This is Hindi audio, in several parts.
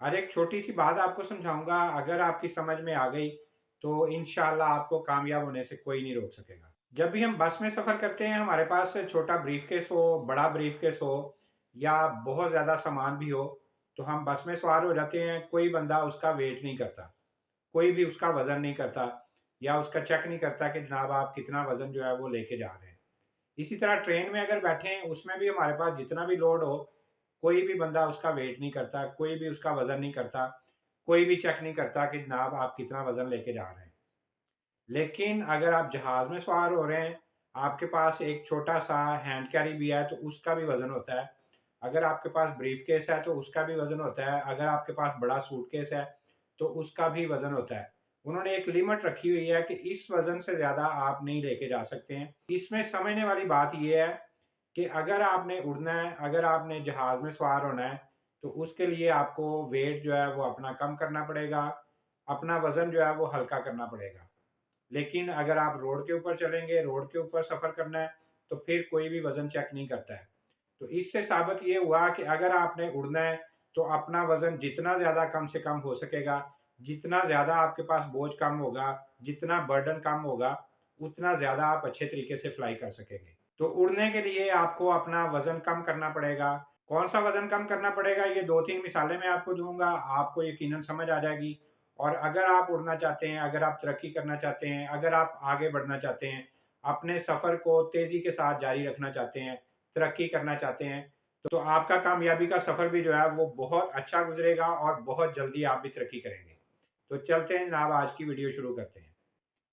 और एक छोटी-सी बात आपको समझाऊँगा, अगर आपकी समझ में आ गई, तो इंशाअल्लाह आपको कामयाब होने से कोई नहीं रोक सकेगा। जब भी हम बस में सफ़र करते हैं, हमारे पास छोटा ब्रीफ़केस हो, बड़ा ब्रीफ़केस हो या बहुत ज़्यादा सामान भी हो, तो हम बस में सवार हो जाते हैं, कोई बंदा उसका वेट नहीं करता। कोई भी उसका वज़न नहीं करता या उसका चेक नहीं करता कि जनाब आप कितना वज़न जो है वो लेके जा रहे हैं। इसी तरह ट्रेन में अगर बैठे हैं, उसमें भी हमारे पास जितना भी लोड हो, कोई भी बंदा उसका वेट नहीं करता, कोई भी उसका वज़न नहीं करता, कोई भी चेक नहीं करता कि जनाब आप कितना वज़न लेके जा रहे हैं। लेकिन अगर आप जहाज़ में सवार हो रहे हैं, आपके पास एक छोटा-सा हैंड कैरी भी है, तो उसका भी वज़न होता है। अगर आपके पास ब्रीफ़केस है, तो उसका भी वज़न होता है। अगर आपके पास बड़ा सूटकेस है, तो उसका भी वज़न होता है। उन्होंने एक लिमिट रखी हुई है कि इस वज़न से ज़्यादा आप नहीं लेके जा सकते हैं। इसमें समझने वाली बात ये है कि अगर आपने उड़ना है, अगर आपने जहाज़ में सवार होना है, तो उसके लिए आपको वेट जो है वो अपना कम करना पड़ेगा, अपना वज़न जो है वो हल्का करना पड़ेगा। लेकिन अगर आप रोड के ऊपर चलेंगे, रोड के ऊपर सफ़र करना है, तो फिर कोई भी वज़न चेक नहीं करता है। तो इससे साबित ये हुआ कि अगर आपने उड़ना है, तो अपना वज़न जितना ज़्यादा कम से कम हो सकेगा, जितना ज़्यादा आपके पास बोझ कम होगा, जितना बर्डन कम होगा, उतना ज़्यादा आप अच्छे तरीके से फ्लाई कर सकेंगे। तो उड़ने के लिए आपको अपना वज़न कम करना पड़ेगा। कौन-सा वज़न कम करना पड़ेगा, ये 2-3 मिसालें मैं आपको दूँगा, आपको यकीनन समझ आ जाएगी। और अगर आप उड़ना चाहते हैं, अगर आप तरक्की करना चाहते हैं, अगर आप आगे बढ़ना चाहते हैं, अपने सफ़र को तेज़ी के साथ जारी रखना चाहते हैं, तरक्की करना चाहते हैं, तो आपका कामयाबी का सफ़र भी जो है वो बहुत अच्छा गुज़रेगा और बहुत जल्दी आप भी तरक्की करेंगे। तो चलते हैं जनाब, आज की वीडियो शुरू करते हैं।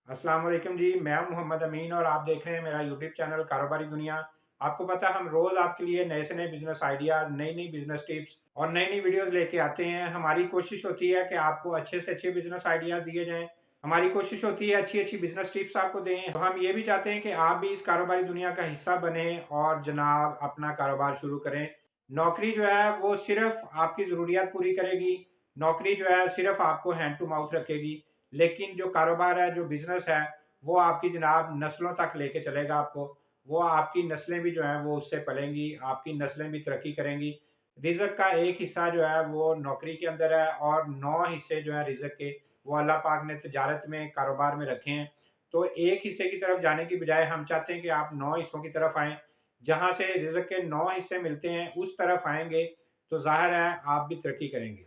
अस्सलाम वालेकुम जी, मैं मोहम्मद अमीन और आप देख रहे हैं मेरा यूट्यूब चैनल कारोबारी दुनिया। आपको पता है हम रोज़ आपके लिए नए से नए बिज़नेस आइडियाज़, नई-नई बिज़नेस टिप्स और नई-नई वीडियोज़ लेके आते हैं। हमारी कोशिश होती है कि आपको अच्छे से अच्छे बिज़नेस आइडियाज़ दिए जाएँ। हमारी कोशिश होती है अच्छी-अच्छी बिज़नेस टिप्स आपको दें। तो हम ये भी चाहते हैं कि आप भी इस कारोबारी दुनिया का हिस्सा बनें और जनाब अपना कारोबार शुरू करें। नौकरी जो है वो सिर्फ़ आपकी ज़रूरियात पूरी करेगी, नौकरी जो है सिर्फ़ आपको हैंड टू माउथ रखेगी। लेकिन जो कारोबार है, जो बिज़नेस है, वो आपकी जनाब नस्लों तक लेके चलेगा आपको। वो आपकी नस्लें भी जो हैं वो उससे पलेंगी, आपकी नस्लें भी तरक्की करेंगी। रिज़्क का एक हिस्सा जो है वो नौकरी के अंदर है और 9 हिस्से जो हैं रिज़्क के, वो अल्लाह पाक ने तिजारत में, कारोबार में रखे हैं। तो एक हिस्से की तरफ जाने की बजाय हम चाहते हैं कि आप 9 हिस्सों की तरफ आएँ। जहाँ से रिज़्क के 9 हिस्से मिलते हैं, उस तरफ आएँगे, तो ज़ाहिर है आप भी तरक्की करेंगे।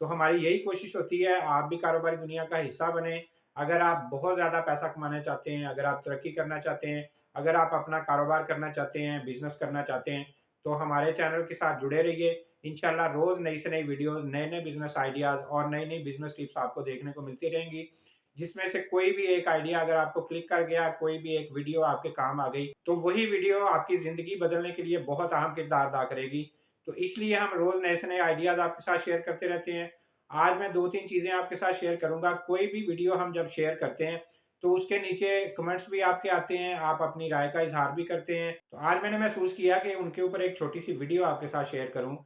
तो हमारी यही कोशिश होती है, आप भी कारोबारी दुनिया का हिस्सा बनें। अगर आप बहुत ज़्यादा पैसा कमाना चाहते हैं, अगर आप तरक्की करना चाहते हैं, अगर आप अपना कारोबार करना चाहते हैं, बिज़नेस करना चाहते हैं, तो हमारे चैनल के साथ जुड़े रहिए। इंशाअल्लाह रोज़ नई से नई वीडियोज़, नए-नए बिज़नेस आइडियाज़ और नई-नई बिज़नेस टिप्स आपको देखने को मिलती रहेंगी। जिसमें से कोई भी एक आइडिया अगर आपको क्लिक कर गया, कोई भी एक वीडियो आपके काम आ गई, तो वही वीडियो आपकी ज़िंदगी बदलने के लिए बहुत अहम किरदार अदा करेगी। तो इसलिए हम रोज़ नए से नए आइडियाज़ आपके साथ शेयर करते रहते हैं। आज मैं 2-3 चीज़ें आपके साथ शेयर करूँगा। कोई भी वीडियो हम जब शेयर करते हैं, तो उसके नीचे कमेंट्स भी आपके आते हैं, आप अपनी राय का इज़हार भी करते हैं। तो आज मैंने महसूस किया कि उनके ऊपर एक छोटी-सी वीडियो आपके साथ शेयर करूँ।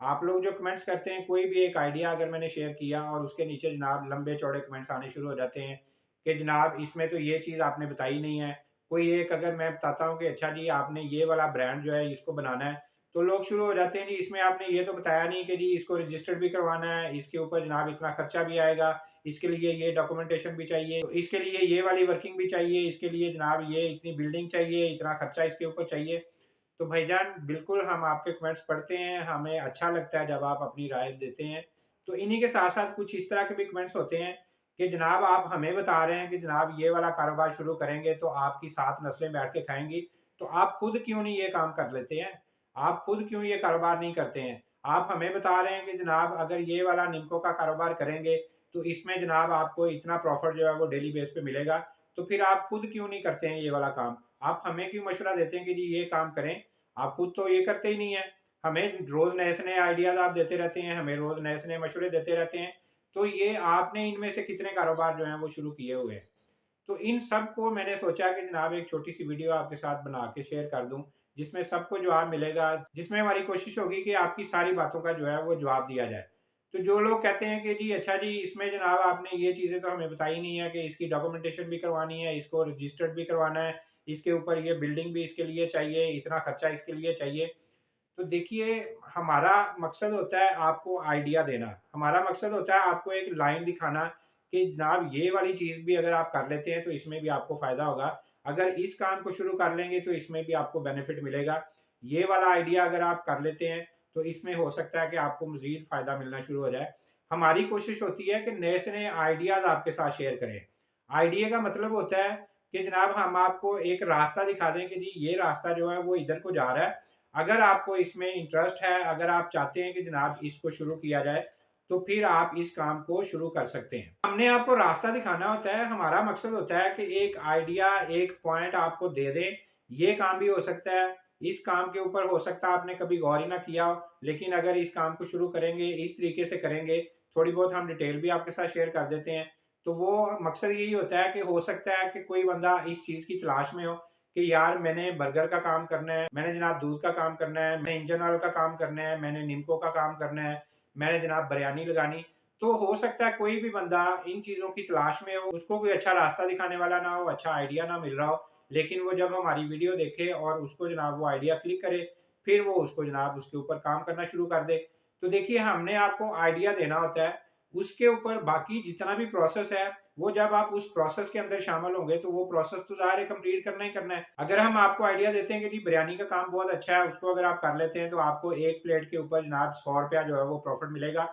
आप लोग जो कमेंट्स करते हैं, कोई भी एक आइडिया अगर मैंने शेयर किया और उसके नीचे जनाब लंबे-चौड़े कमेंट्स आने शुरू हो जाते हैं कि जनाब इसमें तो ये चीज़ आपने बताई नहीं है। कोई एक अगर मैं बताता हूँ कि अच्छा जी आपने ये वाला ब्रांड जो है इसको बनाना है, तो लोग शुरू हो जाते हैं जी इसमें आपने ये तो बताया नहीं कि जी इसको रजिस्टर्ड भी करवाना है, इसके ऊपर जनाब इतना खर्चा भी आएगा, इसके लिए ये डॉक्यूमेंटेशन भी चाहिए, तो इसके लिए ये वाली वर्किंग भी चाहिए, इसके लिए जनाब ये इतनी बिल्डिंग चाहिए, इतना खर्चा इसके ऊपर चाहिए। तो भाईजान बिल्कुल हम आपके कमेंट्स पढ़ते हैं, हमें अच्छा लगता है जब आप अपनी राय देते हैं। तो इन्हीं के साथ-साथ कुछ इस तरह के भी कमेंट्स होते हैं कि जनाब आप हमें बता रहे हैं कि जनाब ये वाला कारोबार शुरू करेंगे तो आपकी 7 नस्लें बैठ के खाएँगी, तो आप खुद क्यों नहीं ये काम कर लेते हैं? आप खुद क्यों ये कारोबार नहीं करते हैं? आप हमें बता रहे हैं कि जनाब अगर ये वाला निम्को का कारोबार करेंगे, तो इसमें जनाब आपको इतना प्रॉफ़िट जो है वो डेली बेस पे मिलेगा, तो फिर आप खुद क्यों नहीं करते हैं ये वाला काम? आप हमें क्यों मशवरा देते हैं कि जी ये काम करें? आप खुद तो ये करते ही नहीं हैं। हमें रोज़ नए से नए आइडियाज़ आप देते रहते हैं, हमें रोज़ नए से नए मशवरे देते रहते हैं। तो ये आपने इनमें से कितने कारोबार जो हैं वो शुरू किए हुए हैं? तो इन सब को मैंने सोचा कि जनाब एक छोटी-सी वीडियो आपके साथ बना के शेयर कर दूँ, जिसमें सबको जवाब मिलेगा, जिसमें हमारी कोशिश होगी कि आपकी सारी बातों का जो है वो जवाब दिया जाए। तो जो लोग कहते हैं कि जी अच्छा जी इसमें जनाब आपने ये चीज़ें तो हमें बताई नहीं है कि इसकी डॉक्यूमेंटेशन भी करवानी है, इसको रजिस्टर्ड भी करवाना है, इसके ऊपर ये बिल्डिंग भी इसके लिए चाहिए, इतना खर्चा इसके लिए चाहिए। तो देखिए, हमारा मकसद होता है आपको आइडिया देना, हमारा मकसद होता है आपको एक लाइन दिखाना कि जनाब ये वाली चीज़ भी अगर आप कर लेते हैं तो इसमें भी आपको फ़ायदा होगा। अगर इस काम को शुरू कर लेंगे तो इसमें भी आपको बेनिफिट मिलेगा। ये वाला आइडिया अगर आप कर लेते हैं तो इसमें हो सकता है कि आपको मज़ीद फ़ायदा मिलना शुरू हो जाए। हमारी कोशिश होती है कि नए से नए आइडियाज़ आपके साथ शेयर करें। आइडिया का मतलब होता है कि जनाब हम आपको एक रास्ता दिखा दें कि जी ये रास्ता जो है वो इधर को जा रहा है। अगर आपको इसमें इंटरेस्ट है, अगर आप चाहते हैं कि जनाब इसको शुरू किया जाए, तो फिर आप इस काम को शुरू कर सकते हैं। हमने आपको रास्ता दिखाना होता है, हमारा मकसद होता है कि एक आइडिया, एक पॉइंट आपको दे दें, ये काम भी हो सकता है, इस काम के ऊपर हो सकता है आपने कभी गौर ही ना किया हो, लेकिन अगर इस काम को शुरू करेंगे, इस तरीके से करेंगे, थोड़ी बहुत हम डिटेल भी आपके साथ शेयर कर देते हैं। तो वो मकसद यही होता है कि हो सकता है कि कोई बंदा इस चीज़ की तलाश में हो कि यार मैंने बर्गर का काम करना है, मैंने जनाब दूध का काम करना है, मैंने इंजन ऑयल का काम करना है, मैंने निम्को का काम करना है, मैंने जनाब बिरयानी लगानी। तो हो सकता है कोई भी बंदा इन चीज़ों की तलाश में हो, उसको कोई अच्छा रास्ता दिखाने वाला ना हो, अच्छा आइडिया ना मिल रहा हो, लेकिन वो जब हमारी वीडियो देखे और उसको जनाब वो आइडिया क्लिक करे, फिर वो उसको जनाब उसके ऊपर काम करना शुरू कर दे। तो देखिए, हमने आपको आइडिया देना होता है, उसके ऊपर बाकी जितना भी प्रोसेस है वो जब आप उस प्रोसेस के अंदर शामिल होंगे तो वो प्रोसेस तो ज़ाहिर है कंप्लीट करना ही करना है। अगर हम आपको आइडिया देते हैं कि जी बिरयानी का काम बहुत अच्छा है, उसको अगर आप कर लेते हैं तो आपको 1 प्लेट के ऊपर जनाब ₹100 जो है वो प्रॉफ़िट मिलेगा।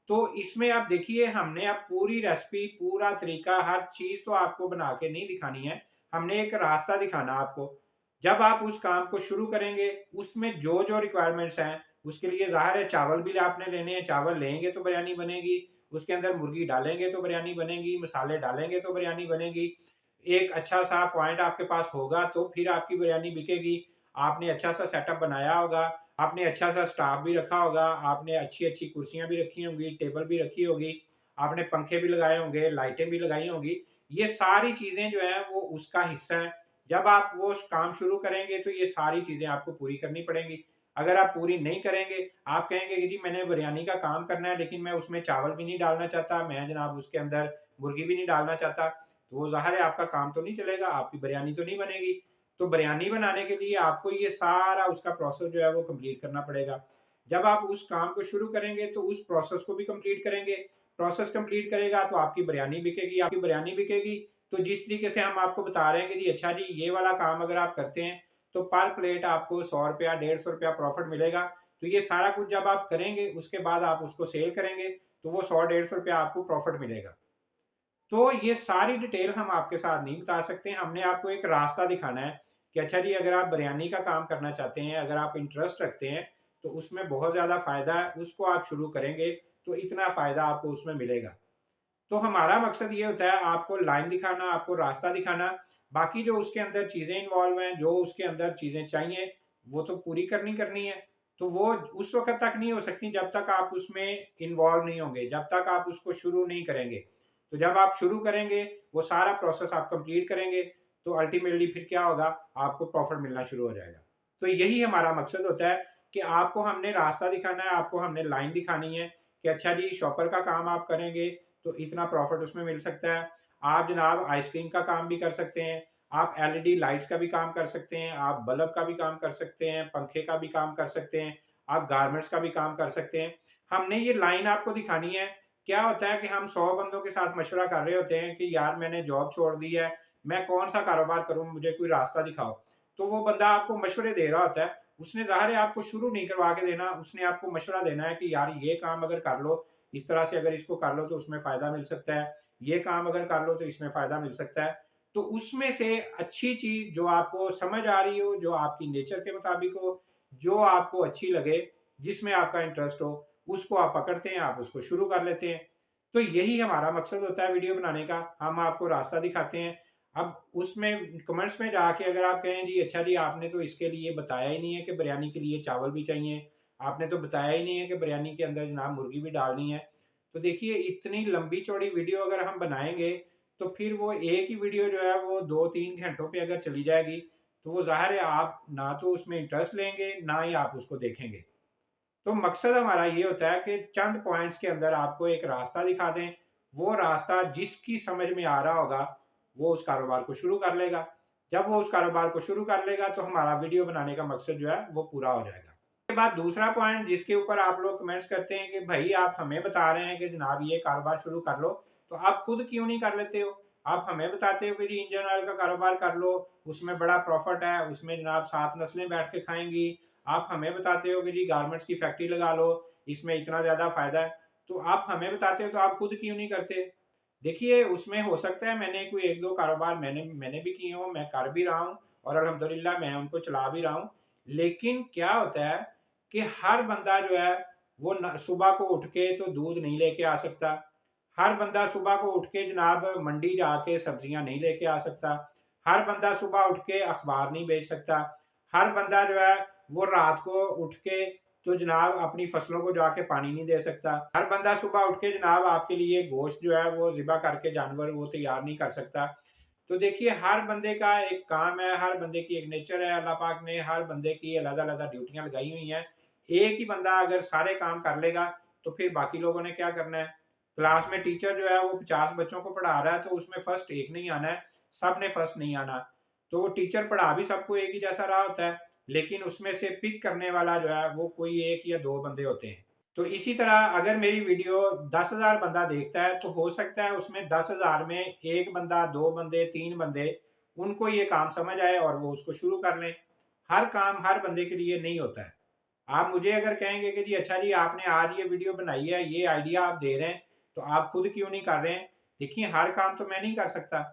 तो इसमें आप देखिए, हमने अब पूरी रेसिपी, पूरा तरीका, हर चीज़ तो आपको बना के नहीं दिखानी है, हमने एक रास्ता दिखाना आपको। जब आप उस काम को शुरू करेंगे, उसमें जो-जो रिक्वायरमेंट्स हैं, उसके लिए ज़ाहिर है चावल भी आपने लेने हैं, चावल लेंगे तो बिरयानी बनेगी। उसके अंदर मुर्गी डालेंगे तो बिरयानी बनेगी, मसाले डालेंगे तो बिरयानी बनेगी। एक अच्छा-सा पॉइंट आपके पास होगा तो फिर आपकी बिरयानी बिकेगी। आपने अच्छा-सा सेटअप बनाया होगा, आपने अच्छा-सा स्टाफ भी रखा होगा, आपने अच्छी-अच्छी कुर्सियाँ भी रखी होंगी, टेबल भी रखी होगी, आपने पंखे भी लगाए होंगे, लाइटें भी लगाई होंगी। ये सारी चीज़ें जो हैं वो उसका हिस्सा हैं। जब आप वो काम शुरू करेंगे तो ये सारी चीज़ें आपको पूरी करनी पड़ेंगी। अगर आप पूरी नहीं करेंगे, आप कहेंगे कि जी मैंने बिरयानी का काम करना है लेकिन मैं उसमें चावल भी नहीं डालना चाहता, मैं जनाब उसके अंदर मुर्गी भी नहीं डालना चाहता, तो वो ज़ाहिर है आपका काम तो नहीं चलेगा, आपकी बिरयानी तो नहीं बनेगी। तो बिरयानी बनाने के लिए आपको ये सारा उसका प्रोसेस जो है वो कंप्लीट करना पड़ेगा। जब आप उस काम को शुरू करेंगे तो उस प्रोसेस को भी कंप्लीट करेंगे, प्रोसेस कंप्लीट करेगा तो आपकी बिरयानी बिकेगी, आपकी बिरयानी बिकेगी तो जिस तरीके से हम आपको बता रहे हैं कि जी अच्छा जी ये वाला काम अगर आप करते हैं तो पर प्लेट आपको ₹100 ₹150 प्रॉफ़िट मिलेगा। तो ये सारा कुछ जब आप करेंगे, उसके बाद आप उसको सेल करेंगे, तो वो 100 ₹150 आपको प्रॉफ़िट मिलेगा। तो ये सारी डिटेल हम आपके साथ नहीं बता सकते। हमने आपको एक रास्ता दिखाना है कि अच्छा जी अगर आप बिरयानी का काम करना चाहते हैं, अगर आप इंटरेस्ट रखते हैं, तो उसमें बहुत ज़्यादा फ़ायदा है, उसको आप शुरू करेंगे, तो इतना फ़ायदा आपको उसमें मिलेगा। तो हमारा मकसद ये होता है आपको लाइन दिखाना, आपको रास्ता दिखाना, बाकी जो उसके अंदर चीज़ें इन्वॉल्व हैं, जो उसके अंदर चीज़ें चाहिए, वो तो पूरी करनी करनी है। तो वो उस वक़्त तक नहीं हो सकती जब तक आप उसमें इन्वॉल्व नहीं होंगे, जब तक आप उसको शुरू नहीं करेंगे। तो जब आप शुरू करेंगे, वो सारा प्रोसेस आप कंप्लीट करेंगे, तो अल्टीमेटली फिर क्या होगा, आपको प्रॉफ़िट मिलना शुरू हो जाएगा। तो यही हमारा मकसद होता है कि आपको हमने रास्ता दिखाना है, आपको हमने लाइन दिखानी है कि अच्छा जी शॉपर का काम आप करेंगे तो इतना प्रॉफ़िट उसमें मिल सकता है। आप जनाब आइसक्रीम का काम भी कर सकते हैं, आप एलईडी लाइट्स का भी काम कर सकते हैं, आप बल्ब का भी काम कर सकते हैं, पंखे का भी काम कर सकते हैं, आप गारमेंट्स का भी काम कर सकते हैं। हमने ये लाइन आपको दिखानी है। क्या होता है कि हम 100 बंदों के साथ मशवरा कर रहे होते हैं कि यार मैंने जॉब छोड़ दी है, मैं कौन-सा कारोबार करूँ, मुझे कोई रास्ता दिखाओ। तो वो बंदा आपको मशवरे दे रहा होता है, उसने ज़ाहिर है आपको शुरू नहीं करवा के देना, उसने आपको मशवरा देना है कि यार ये काम अगर कर लो, इस तरह से अगर इसको कर लो तो उसमें फ़ायदा मिल सकता है, ये काम अगर कर लो तो इसमें फ़ायदा मिल सकता है। तो उसमें से अच्छी चीज़ जो आपको समझ आ रही हो, जो आपकी नेचर के मुताबिक हो, जो आपको अच्छी लगे, जिसमें आपका इंटरेस्ट हो, उसको आप पकड़ते हैं, आप उसको शुरू कर लेते हैं। तो यही हमारा मकसद होता है वीडियो बनाने का, हम आपको रास्ता दिखाते हैं। अब उसमें कमेंट्स में जाके अगर आप कहें जी अच्छा जी आपने तो इसके लिए बताया ही नहीं है कि बिरयानी के लिए चावल भी चाहिए, आपने तो बताया ही नहीं है कि बिरयानी के अंदर जनाब मुर्गी भी डालनी है। तो देखिए इतनी लंबी चौड़ी वीडियो अगर हम बनाएँगे, तो फिर वो एक ही वीडियो जो है वो 2-3 घंटों पे अगर चली जाएगी, तो वो ज़ाहिर है आप ना तो उसमें इंटरेस्ट लेंगे, ना ही आप उसको देखेंगे। तो मकसद हमारा ये होता है कि चंद पॉइंट्स के अंदर आपको एक रास्ता दिखा दें, वो रास्ता जिसकी समझ में आ रहा होगा, वो उस कारोबार को शुरू कर लेगा। जब वो उस कारोबार को शुरू कर लेगा, तो हमारा वीडियो बनाने का मकसद जो है, वो पूरा हो जाएगा। के बाद दूसरा पॉइंट जिसके ऊपर आप लोग कमेंट्स करते हैं कि भाई आप हमें बता रहे हैं कि जनाब ये कारोबार शुरू कर लो, तो आप खुद क्यों नहीं कर लेते हो? आप हमें बताते हो कि जी इंजन ऑयल का कारोबार कर लो, उसमें बड़ा प्रॉफिट है, उसमें जनाब 7 नस्लें बैठ के खाएँगी। आप हमें बताते हो कि जी गारमेंट्स की फैक्ट्री लगा लो, इसमें इतना ज़्यादा फ़ायदा है। तो आप हमें बताते हो तो आप खुद क्यों नहीं करते? देखिए उसमें हो सकता है मैंने कोई 1-2 कारोबार मैंने मैंने भी किए हों, मैं कर भी रहा हूँ और अल्हम्दुलिल्लाह मैं उनको चला भी रहा हूँ। लेकिन क्या होता है कि हर बंदा जो है वो सुबह को उठ के तो दूध नहीं लेके आ सकता। हर बंदा सुबह को उठ के जनाब मंडी जाके सब्जियां नहीं लेके आ सकता। हर बंदा सुबह उठ के अखबार नहीं बेच सकता। हर बंदा जो है वो रात को उठ के तो जनाब अपनी फसलों को जाके पानी नहीं दे सकता। हर बंदा सुबह उठ के जनाब आपके लिए गोश्त जो है वो ज़िबा करके जानवर वो तैयार नहीं कर सकता। तो देखिए हर बंदे का एक काम है, हर बंदे की एक नेचर है, अल्लाह पाक ने हर बंदे की अलग-अलग ड्यूटियाँ लगाई हुई हैं। एक ही बंदा अगर सारे काम कर लेगा, तो फिर बाकी लोगों ने क्या करना है? क्लास में टीचर जो है वो 50 बच्चों को पढ़ा रहा है, तो उसमें फर्स्ट एक नहीं आना है, सबने फर्स्ट नहीं आना। तो वो टीचर पढ़ा भी सबको एक ही जैसा रहा होता है, लेकिन उसमें से पिक करने वाला जो है वो कोई 1 या 2 बंदे होते हैं। तो इसी तरह अगर मेरी वीडियो 10,000 बंदा देखता है, तो हो सकता है उसमें 10,000 में 1 बंदा, 2 बंदे, 3 बंदे उनको ये काम समझ आए और वो उसको शुरू कर लें। हर काम हर बंदे के लिए नहीं होता है। आप मुझे अगर कहेंगे कि जी अच्छा जी आपने आज ये वीडियो बनाई है, ये आइडिया आप दे रहे हैं, तो आप खुद क्यों नहीं कर रहे हैं? देखिए हर काम तो मैं नहीं कर सकता।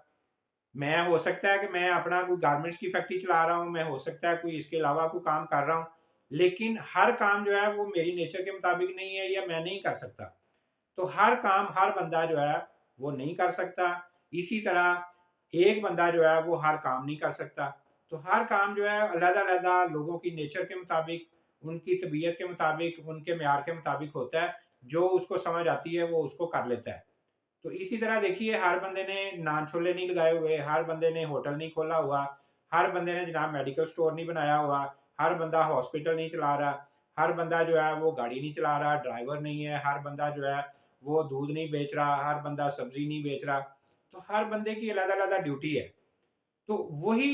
मैं हो सकता है कि मैं अपना कोई गारमेंट्स की फैक्ट्री चला रहा हूँ, मैं हो सकता है कोई इसके अलावा कोई काम कर रहा हूँ, लेकिन हर काम जो है वो मेरी नेचर के मुताबिक नहीं है या मैं नहीं कर सकता। तो हर काम हर बंदा जो है वो नहीं कर सकता। इसी तरह एक बंदा जो है वो हर काम नहीं कर सकता। तो हर काम जो है अलग-अलग लोगों की नेचर के मुताबिक, उनकी तबीयत के मुताबिक, उनके म्यार के मुताबिक होता है। जो उसको समझ आती है वो उसको कर लेता है। तो इसी तरह देखिए हर बंदे ने नान छोले नहीं लगाए हुए, हर बंदे ने होटल नहीं खोला हुआ, हर बंदे ने जनाब मेडिकल स्टोर नहीं बनाया हुआ, हर बंदा हॉस्पिटल नहीं चला रहा, हर बंदा जो है वो गाड़ी नहीं चला रहा, ड्राइवर नहीं है, हर बंदा जो है वो दूध नहीं बेच रहा, हर बंदा सब्जी नहीं बेच रहा। तो हर बंदे की अलग-अलग ड्यूटी है। तो वही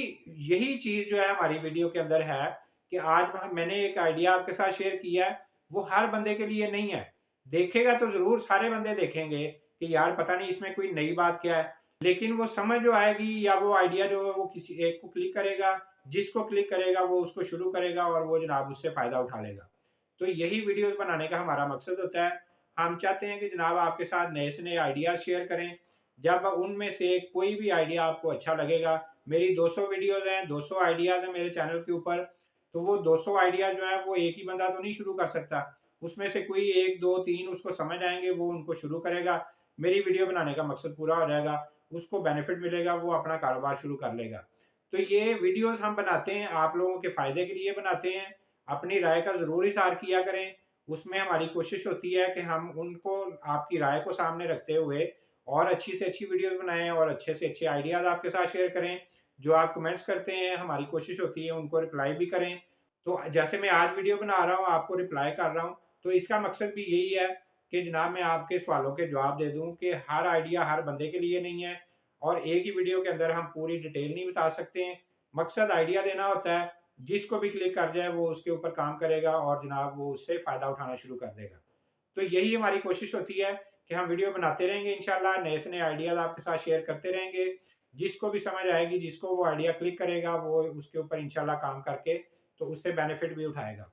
यही चीज़ जो है हमारी वीडियो के अंदर है कि आज मैंने एक आइडिया आपके साथ शेयर किया है, वो हर बंदे के लिए नहीं है। देखेगा तो ज़रूर सारे बंदे देखेंगे कि यार पता नहीं इसमें कोई नई बात क्या है, लेकिन वो समझ जो आएगी या वो आइडिया जो है वो किसी एक को क्लिक करेगा, जिसको क्लिक करेगा वो उसको शुरू करेगा और वो जनाब उससे फ़ायदा उठा लेगा। तो यही वीडियोज़ बनाने का हमारा मकसद होता है। हम चाहते हैं कि जनाब आपके साथ नए से नए आइडियाज़ शेयर करें। जब उनमें से कोई भी आइडिया आपको अच्छा लगेगा, मेरी 200 वीडियोज़ हैं, 200 आइडियाज़ हैं मेरे चैनल के ऊपर, तो वो 200 आइडिया जो है वो एक ही बंदा तो नहीं शुरू कर सकता। उसमें से कोई 1, 2, 3 उसको समझ आएँगे, वो उनको शुरू करेगा। मेरी वीडियो बनाने का मकसद पूरा हो जाएगा, उसको बेनिफिट मिलेगा, वो अपना कारोबार शुरू कर लेगा। तो ये वीडियोज़ हम बनाते हैं, आप लोगों के फ़ायदे के लिए बनाते हैं। अपनी राय का ज़रूर इज़हार किया करें। उसमें हमारी कोशिश होती है कि हम उनको आपकी राय को सामने रखते हुए और अच्छी से अच्छी वीडियोज़ बनाएँ और अच्छे से अच्छे आइडियाज़ आपके साथ शेयर करें। जो आप कमेंट्स करते हैं, हमारी कोशिश होती है उनको रिप्लाई भी करें। तो जैसे मैं आज वीडियो बना रहा हूँ, आपको रिप्लाई कर रहा हूँ, तो इसका मकसद भी यही है कि जनाब मैं आपके सवालों के जवाब दे दूँ कि हर आइडिया हर बंदे के लिए नहीं है और एक ही वीडियो के अंदर हम पूरी डिटेल नहीं बता सकते हैं। मकसद आइडिया देना होता है, जिसको भी क्लिक कर जाए वो उसके ऊपर काम करेगा और जनाब वो उससे फ़ायदा उठाना शुरू कर देगा। तो यही हमारी कोशिश होती है कि हम वीडियो बनाते रहेंगे इंशाल्लाह, नए से नए आइडियाज़ आपके साथ शेयर करते रहेंगे। जिसको भी समझ आएगी, जिसको वो आइडिया क्लिक करेगा, वो उसके ऊपर इंशाल्लाह काम करके तो उससे बेनिफिट भी उठाएगा।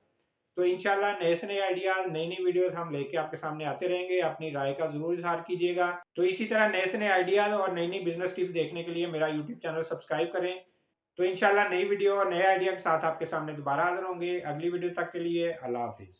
तो इंशाल्लाह नए से नए आइडियाज़, नई-नई वीडियोज़ हम लेके आपके सामने आते रहेंगे। अपनी राय का ज़रूर इज़हार कीजिएगा। तो इसी तरह नए से नए आइडियाज़ और नई-नई बिज़नेस टिप्स देखने के लिए मेरा यूट्यूब चैनल सब्सक्राइब करें। तो इंशाल्लाह नई वीडियो और नए आइडिया के साथ आपके सामने दोबारा हाज़िर होंगे। अगली वीडियो तक के लिए अल्लाह हाफ़िज़।